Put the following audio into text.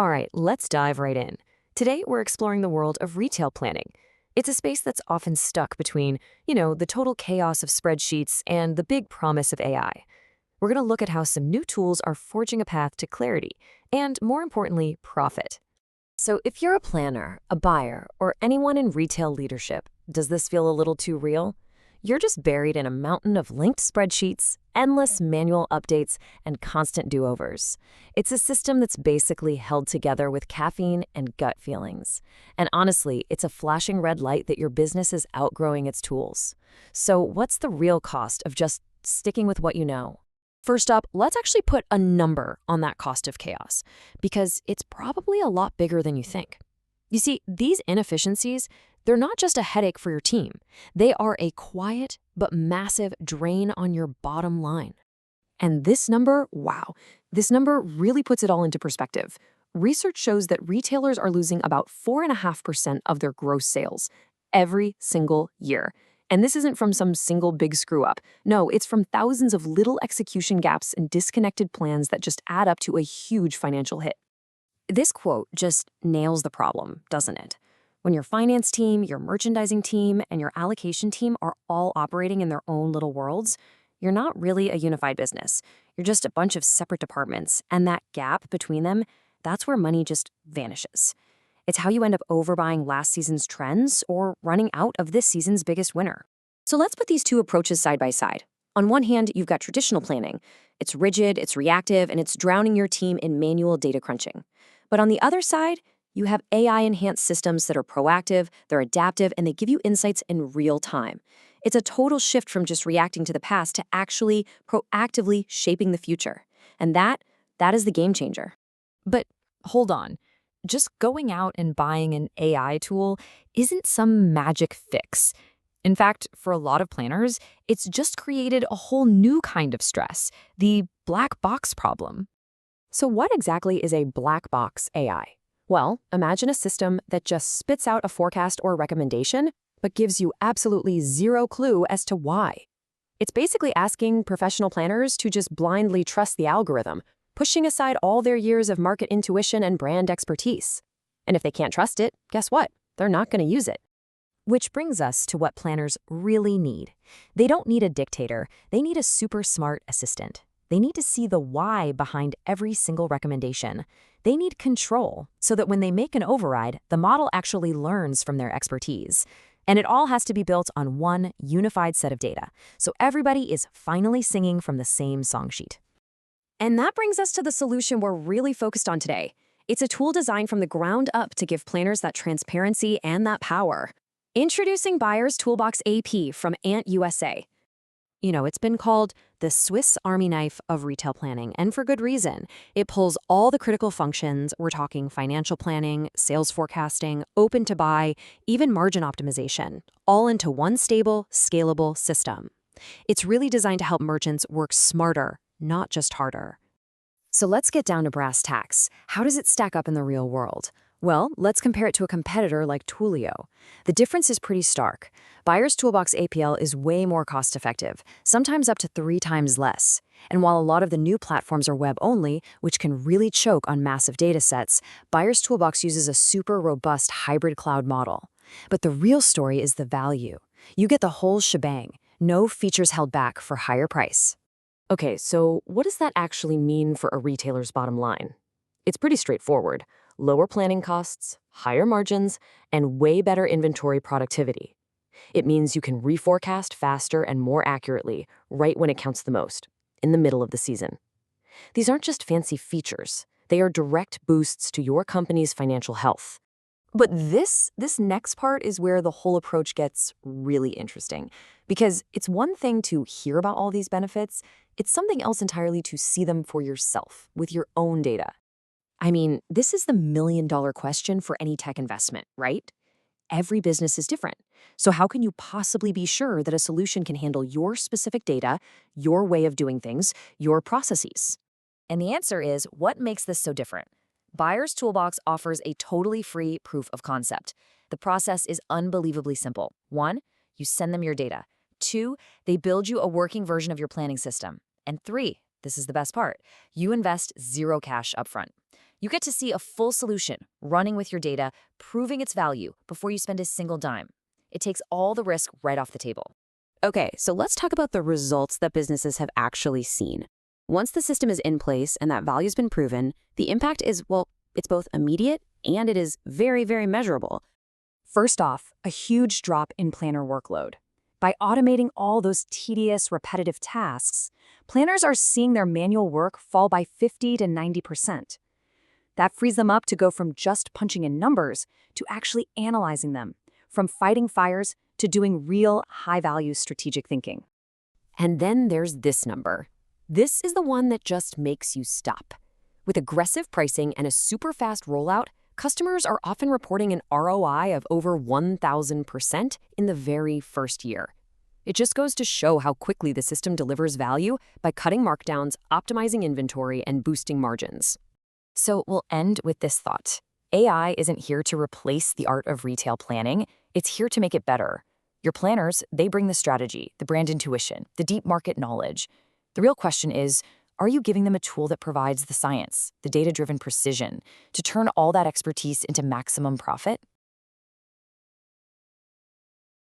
All right, let's dive right in. Today, we're exploring the world of retail planning. It's a space that's often stuck between, the total chaos of spreadsheets and the big promise of AI. We're going to look at how some new tools are forging a path to clarity and, more importantly, profit. So if you're a planner, a buyer, or anyone in retail leadership, does this feel a little too real? You're just buried in a mountain of linked spreadsheets, endless manual updates, and constant do-overs. It's a system that's basically held together with caffeine and gut feelings. And honestly, it's a flashing red light that your business is outgrowing its tools. So what's the real cost of just sticking with what you know? First up, let's actually put a number on that cost of chaos, because it's probably a lot bigger than you think. You see, these inefficiencies, they're not just a headache for your team. They are a quiet but massive drain on your bottom line. And this number, wow, this number really puts it all into perspective. Research shows that retailers are losing about 4.5% of their gross sales every single year. And this isn't from some single big screw up. No, it's from thousands of little execution gaps and disconnected plans that just add up to a huge financial hit. This quote just nails the problem, doesn't it? When your finance team, your merchandising team, and your allocation team are all operating in their own little worlds, you're not really a unified business. You're just a bunch of separate departments, and that gap between them, that's where money just vanishes. It's how you end up overbuying last season's trends or running out of this season's biggest winner. So let's put these two approaches side by side. On one hand, you've got traditional planning. It's rigid, it's reactive, and it's drowning your team in manual data crunching. But on the other side, you have AI-enhanced systems that are proactive, they're adaptive, and they give you insights in real time. It's a total shift from just reacting to the past to actually proactively shaping the future. And that is the game changer. But hold on. Just going out and buying an AI tool isn't some magic fix. In fact, for a lot of planners, it's just created a whole new kind of stress, the black box problem. So what exactly is a black box AI? Well, imagine a system that just spits out a forecast or recommendation, but gives you absolutely zero clue as to why. It's basically asking professional planners to just blindly trust the algorithm, pushing aside all their years of market intuition and brand expertise. And if they can't trust it, guess what? They're not going to use it. Which brings us to what planners really need. They don't need a dictator. They need a super smart assistant. They need to see the why behind every single recommendation. They need control so that when they make an override, the model actually learns from their expertise. And it all has to be built on one unified set of data, so everybody is finally singing from the same song sheet. And that brings us to the solution we're really focused on today. It's a tool designed from the ground up to give planners that transparency and that power. Introducing Buyer's Toolbox AP from Ant USA. It's been called the Swiss Army knife of retail planning, and for good reason. It pulls all the critical functions. We're talking financial planning, sales forecasting, open to buy, even margin optimization, all into one stable, scalable system. It's really designed to help merchants work smarter, not just harder. So let's get down to brass tacks. How does it stack up in the real world? Well, let's compare it to a competitor like Twilio. The difference is pretty stark. Buyer's Toolbox APL is way more cost-effective, sometimes up to 3 times less. And while a lot of the new platforms are web-only, which can really choke on massive data sets, Buyer's Toolbox uses a super robust hybrid cloud model. But the real story is the value. You get the whole shebang, no features held back for higher price. Okay, so what does that actually mean for a retailer's bottom line? It's pretty straightforward. Lower planning costs, higher margins, and way better inventory productivity. It means you can reforecast faster and more accurately right when it counts the most, in the middle of the season. These aren't just fancy features. They are direct boosts to your company's financial health. But this next part is where the whole approach gets really interesting, because it's one thing to hear about all these benefits, it's something else entirely to see them for yourself, with your own data. I mean, this is the million-dollar question for any tech investment, right? Every business is different. So how can you possibly be sure that a solution can handle your specific data, your way of doing things, your processes? And the answer is, what makes this so different? Buyer's Toolbox offers a totally free proof of concept. The process is unbelievably simple. 1, you send them your data. 2, they build you a working version of your planning system. And 3, this is the best part, you invest 0 cash upfront. You get to see a full solution running with your data, proving its value before you spend a single dime. It takes all the risk right off the table. Okay, so let's talk about the results that businesses have actually seen. Once the system is in place and that value's been proven, the impact is, well, it's both immediate and it is very, very measurable. First off, a huge drop in planner workload. By automating all those tedious, repetitive tasks, planners are seeing their manual work fall by 50 to 90%. That frees them up to go from just punching in numbers to actually analyzing them, from fighting fires to doing real, high-value strategic thinking. And then there's this number. This is the one that just makes you stop. With aggressive pricing and a super fast rollout, customers are often reporting an ROI of over 1,000% in the very first year. It just goes to show how quickly the system delivers value by cutting markdowns, optimizing inventory, and boosting margins. So we'll end with this thought. AI isn't here to replace the art of retail planning. It's here to make it better. Your planners, they bring the strategy, the brand intuition, the deep market knowledge. The real question is, are you giving them a tool that provides the science, the data-driven precision, to turn all that expertise into maximum profit?